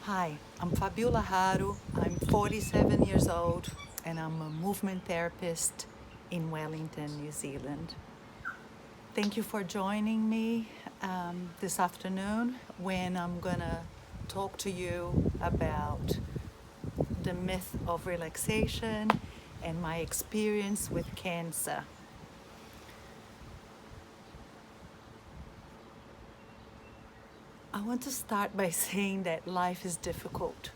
Hi, I'm Fabiola Haru. I'm 47 years old and I'm a movement therapist in Wellington, New Zealand. Thank you for joining me this afternoon when I'm gonna talk to you about the myth of relaxation and my experience with cancer. I want to start by saying that life is difficult.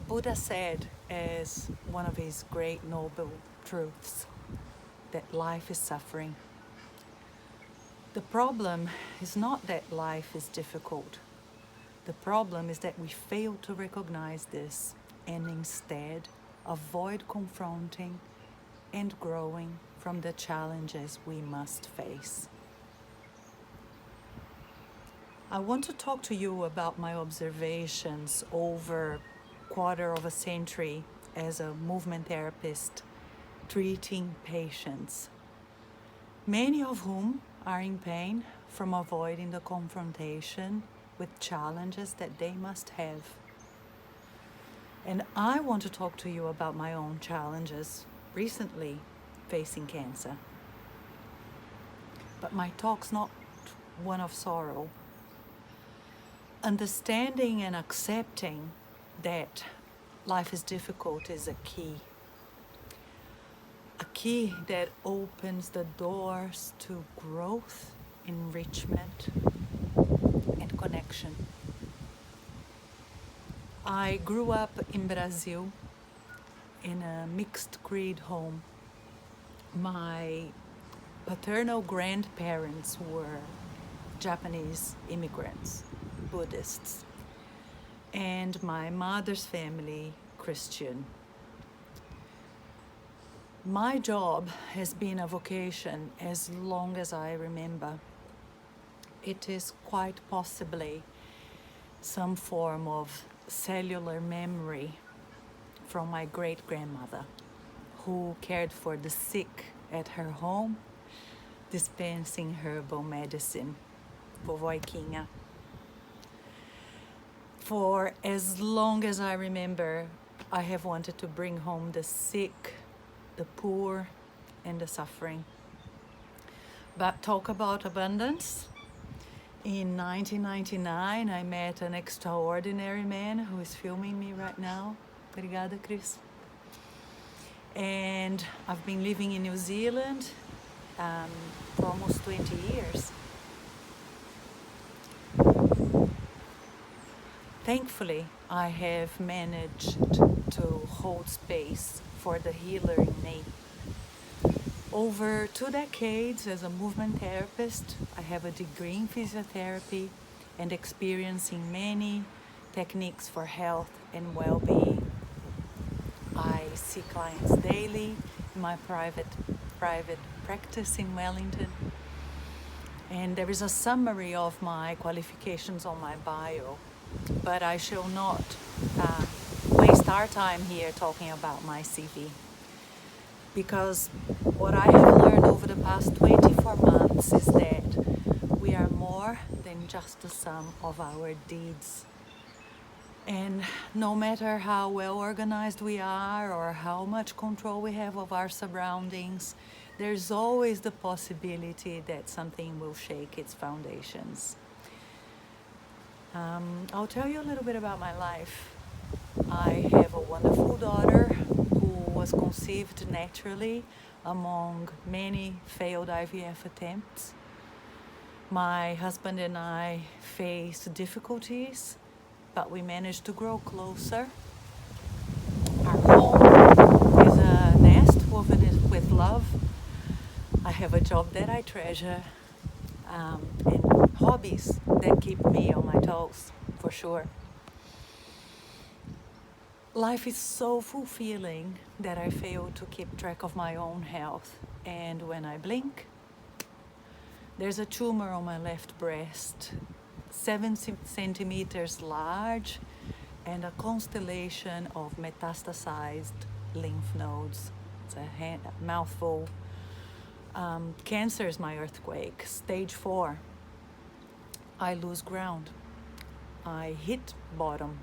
Buddha said as one of his great noble truths that life is suffering. The problem is not that life is difficult. The problem is that we fail to recognize this and instead avoid confronting and growing from the challenges we must face. I want to talk to you about my observations over a quarter of a century as a movement therapist treating patients, many of whom are in pain from avoiding the confrontation with challenges that they must have. And I want to talk to you about my own challenges recently facing cancer. But my talk's not one of sorrow. Understanding and accepting that life is difficult is a key that opens the doors to growth, enrichment, and connection. I grew up in Brazil in a mixed breed home. My paternal grandparents were Japanese immigrants, Buddhists, and my mother's family Christian. My job has been a vocation as long as I remember. It is quite possibly some form of cellular memory from my great-grandmother, who cared for the sick at her home, dispensing herbal medicine, Vovó Iquinha. For as long as I remember, I have wanted to bring home the sick, the poor, and the suffering. But talk about abundance. In 1999, I met an extraordinary man who is filming me right now. Obrigada, Chris. And I've been living in New Zealand for almost 20 years. Thankfully, I have managed to hold space for the healer in me. Over 2 decades as a movement therapist, I have a degree in physiotherapy and experience in many techniques for health and well-being. I see clients daily in my private practice in Wellington. And there is a summary of my qualifications on my bio, but I shall not waste our time here talking about my CV. Because what I have learned over the past 24 months is that we are more than just the sum of our deeds. And no matter how well organized we are or how much control we have of our surroundings, there's always the possibility that something will shake its foundations. I'll tell you a little bit about my life. I have a wonderful daughter who was conceived naturally among many failed IVF attempts. My husband and I faced difficulties, but we managed to grow closer. Our home is a nest woven with love. I have a job that I treasure, and hobbies that keep me on my toes, for sure. Life is so fulfilling that I fail to keep track of my own health. And when I blink, there's a tumor on my left breast, 7 centimeters large, and a constellation of metastasized lymph nodes. It's a mouthful. Cancer is my earthquake, stage 4. I lose ground. I hit bottom.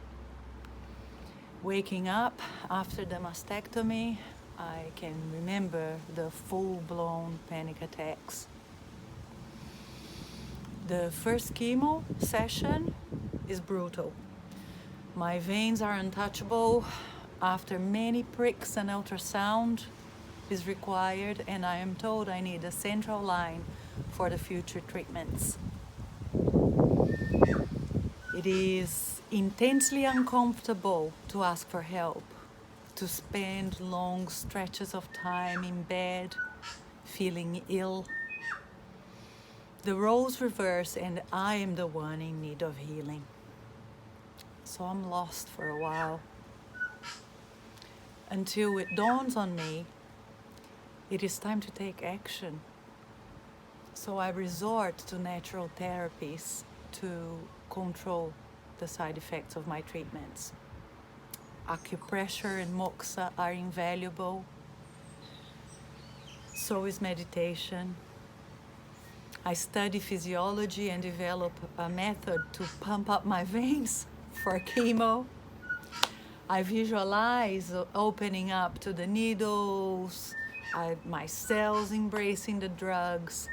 Waking up after the mastectomy, I can remember the full-blown panic attacks. The first chemo session is brutal. My veins are untouchable. After many pricks, an ultrasound is required, and I am told I need a central line for the future treatments. It is intensely uncomfortable to ask for help, to spend long stretches of time in bed, feeling ill. The roles reverse, and I am the one in need of healing. So I'm lost for a while, until it dawns on me, it is time to take action. So I resort to natural therapies to control the side effects of my treatments. Acupressure and moxa are invaluable. So is meditation. I study physiology and develop a method to pump up my veins for chemo. I visualize opening up to the needles, my cells embracing the drugs,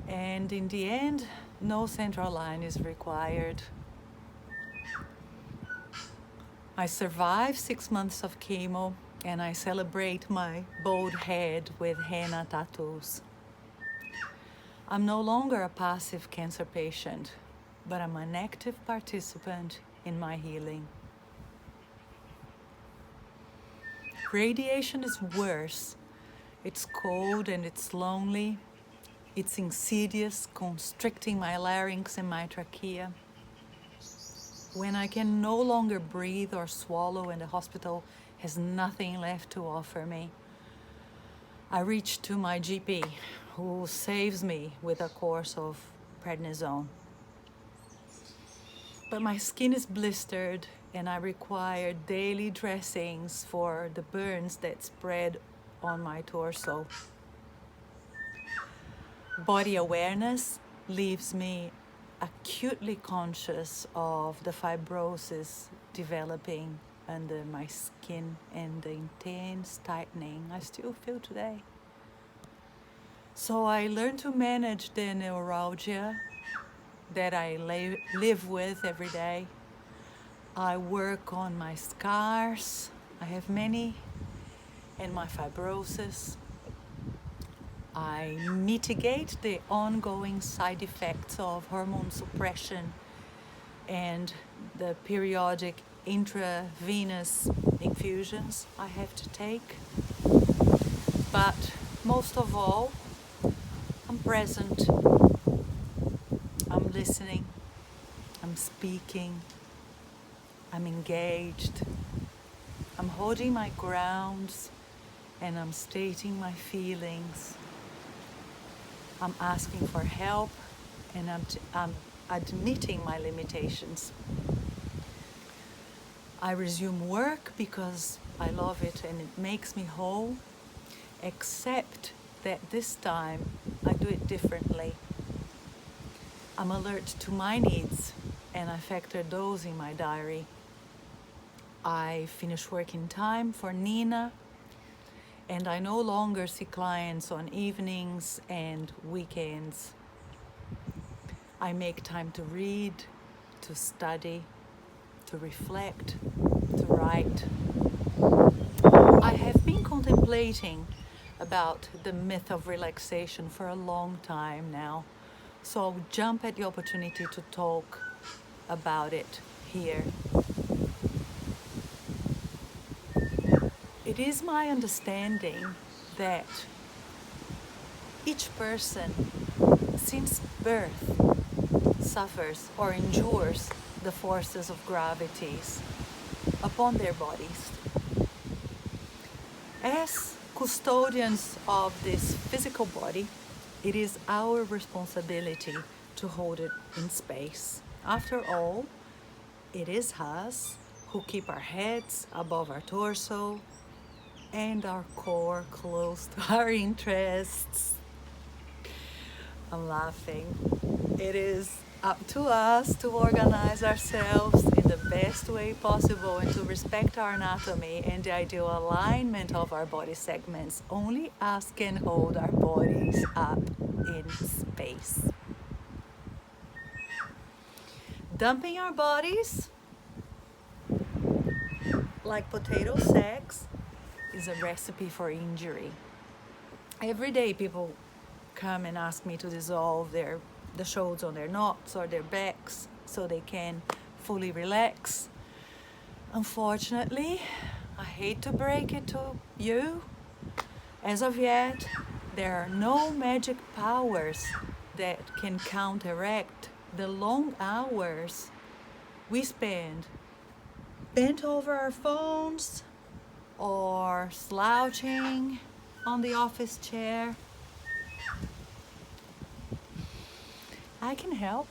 and in the end, no central line is required. I survive 6 months of chemo, and I celebrate my bald head with henna tattoos. I'm no longer a passive cancer patient, but I'm an active participant in my healing. Radiation is worse. It's cold and it's lonely. It's insidious, constricting my larynx and my trachea. When I can no longer breathe or swallow and the hospital has nothing left to offer me, I reach to my GP, who saves me with a course of prednisone. But my skin is blistered and I require daily dressings for the burns that spread on my torso. Body awareness leaves me acutely conscious of the fibrosis developing under my skin and the intense tightening I still feel today. So I learned to manage the neuralgia that I live with every day. I work on my scars, I have many, and my fibrosis. I mitigate the ongoing side effects of hormone suppression and the periodic intravenous infusions I have to take. But most of all, I'm present, I'm listening, I'm speaking, I'm engaged, I'm holding my grounds, and I'm stating my feelings. I'm asking for help, and I'm admitting my limitations. I resume work because I love it and it makes me whole, except that this time I do it differently. I'm alert to my needs and I factor those in my diary. I finish work in time for Nina, and I no longer see clients on evenings and weekends. I make time to read, to study, to reflect, to write. I have been contemplating about the myth of relaxation for a long time now, so I'll jump at the opportunity to talk about it here. It is my understanding that each person, since birth, suffers or endures the forces of gravities upon their bodies. As custodians of this physical body, it is our responsibility to hold it in space. After all, it is us who keep our heads above our torso and our core close to our interests. I'm laughing. It is up to us to organize ourselves in the best way possible and to respect our anatomy and the ideal alignment of our body segments. Only us can hold our bodies up in space. Dumping our bodies like potato sacks is a recipe for injury. Every day people come and ask me to dissolve the shoulds on their knots or their backs so they can fully relax. Unfortunately, I hate to break it to you, as of yet, there are no magic powers that can counteract the long hours we spend bent over our phones or slouching on the office chair. I can help.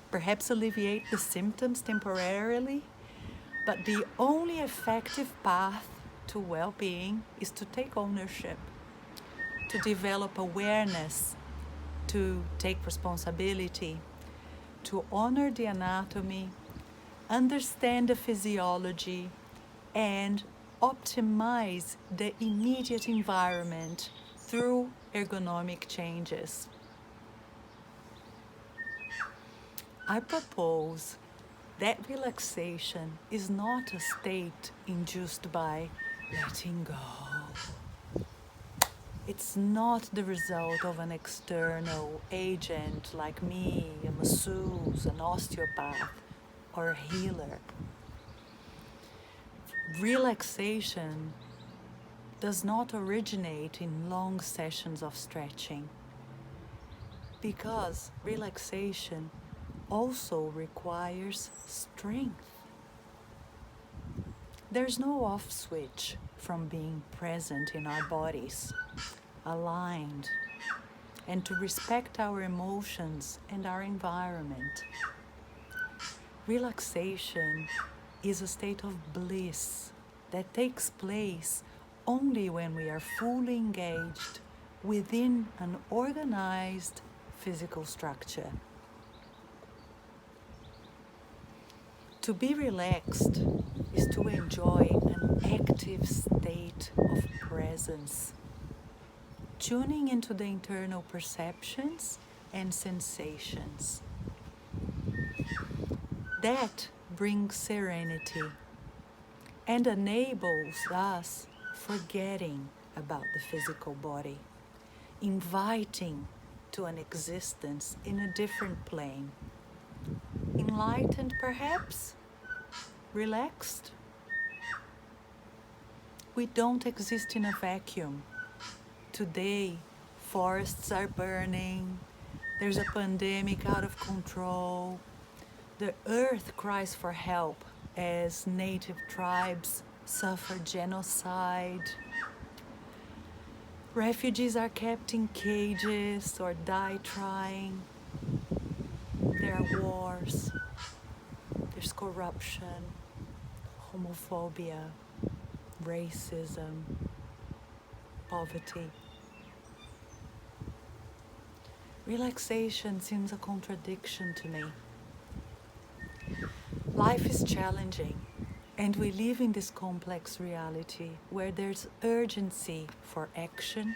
Perhaps alleviate the symptoms temporarily, but the only effective path to well-being is to take ownership, to develop awareness, to take responsibility, to honor the anatomy, understand the physiology, and optimize the immediate environment through ergonomic changes. I propose that relaxation is not a state induced by letting go. It's not the result of an external agent like me, a masseuse, an osteopath, or a healer. Relaxation does not originate in long sessions of stretching, because relaxation also requires strength. There's no off switch from being present in our bodies, aligned, and to respect our emotions and our environment. Relaxation is a state of bliss that takes place only when we are fully engaged within an organized physical structure. To be relaxed is to enjoy an active state of presence, tuning into the internal perceptions and sensations. That brings serenity and enables us forgetting about the physical body, inviting to an existence in a different plane. Enlightened, perhaps? Relaxed? We don't exist in a vacuum. Today, forests are burning, there's a pandemic out of control, the earth cries for help as native tribes suffer genocide. Refugees are kept in cages or die trying. There are wars, there's corruption, homophobia, racism, poverty. Relaxation seems a contradiction to me. Life is challenging, and we live in this complex reality where there's urgency for action,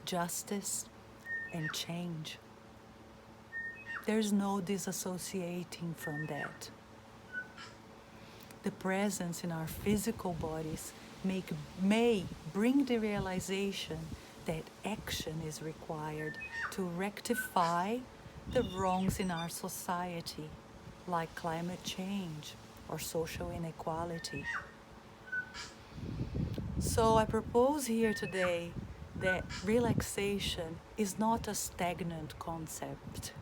justice, and change. There's no disassociating from that. The presence in our physical bodies may bring the realization that action is required to rectify the wrongs in our society, like climate change or social inequality. So I propose here today that relaxation is not a stagnant concept.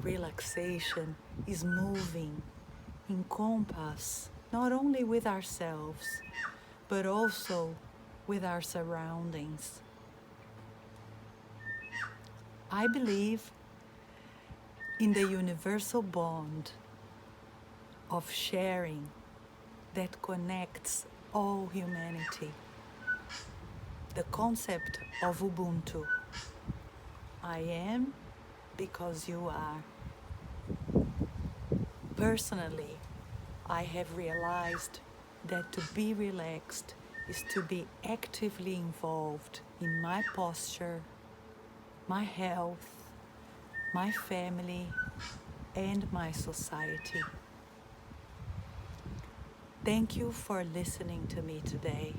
Relaxation is moving in compass, not only with ourselves, but also with our surroundings. I believe in the universal bond of sharing that connects all humanity. The concept of Ubuntu. I am because you are. Personally, I have realized that to be relaxed is to be actively involved in my posture, my health, my family, and my society. Thank you for listening to me today.